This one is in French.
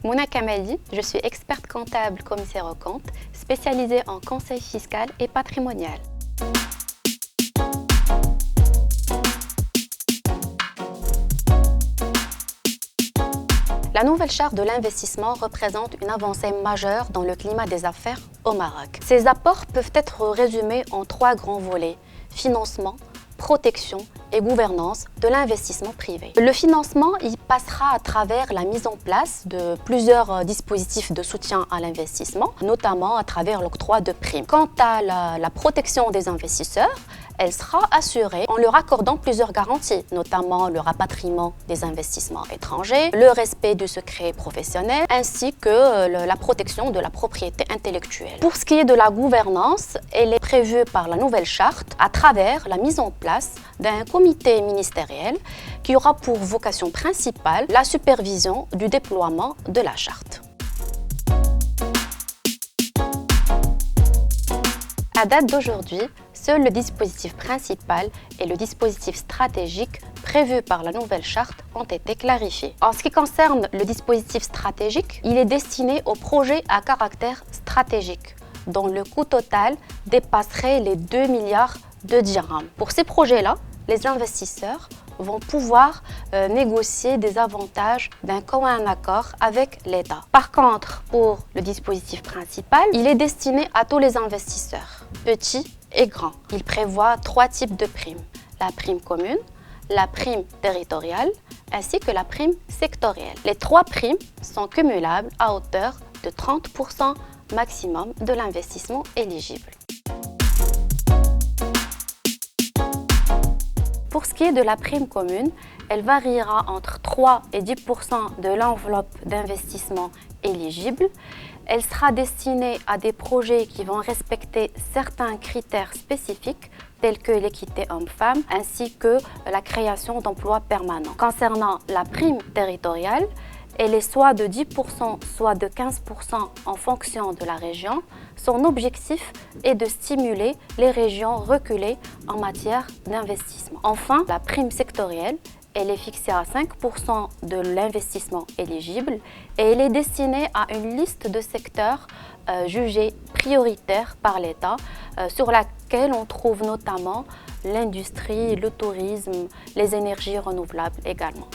Mouna Kamali, je suis experte comptable commissaire aux comptes, spécialisée en conseil fiscal et patrimonial. La nouvelle charte de l'investissement représente une avancée majeure dans le climat des affaires au Maroc. Ces apports peuvent être résumés en 3 grands volets: financement, protection et gouvernance de l'investissement privé. Le financement, il passera à travers la mise en place de plusieurs dispositifs de soutien à l'investissement, notamment à travers l'octroi de primes. Quant à la protection des investisseurs, elle sera assurée en leur accordant plusieurs garanties, notamment le rapatriement des investissements étrangers, le respect du secret professionnel, ainsi que la protection de la propriété intellectuelle. Pour ce qui est de la gouvernance, elle est prévue par la nouvelle charte à travers la mise en place d'un comité ministériel qui aura pour vocation principale la supervision du déploiement de la charte. À date d'aujourd'hui, seul le dispositif principal et le dispositif stratégique prévus par la nouvelle charte ont été clarifiés. En ce qui concerne le dispositif stratégique, il est destiné aux projets à caractère stratégique, dont le coût total dépasserait les 2 milliards de dirhams. Pour ces projets-là, les investisseurs vont pouvoir négocier des avantages d'un commun accord avec l'État. Par contre, pour le dispositif principal, il est destiné à tous les investisseurs, petits et grands. Il prévoit 3 types de primes: la prime commune, la prime territoriale, ainsi que la prime sectorielle. Les 3 primes sont cumulables à hauteur de 30% maximum de l'investissement éligible. Pour ce qui est de la prime commune, elle variera entre 3 et 10% de l'enveloppe d'investissement éligible. Elle sera destinée à des projets qui vont respecter certains critères spécifiques tels que l'équité homme-femme ainsi que la création d'emplois permanents. Concernant la prime territoriale, elle est soit de 10%, soit de 15% en fonction de la région. Son objectif est de stimuler les régions reculées en matière d'investissement. Enfin, la prime sectorielle, elle est fixée à 5% de l'investissement éligible et elle est destinée à une liste de secteurs jugés prioritaires par l'État, sur laquelle on trouve notamment l'industrie, le tourisme, les énergies renouvelables également.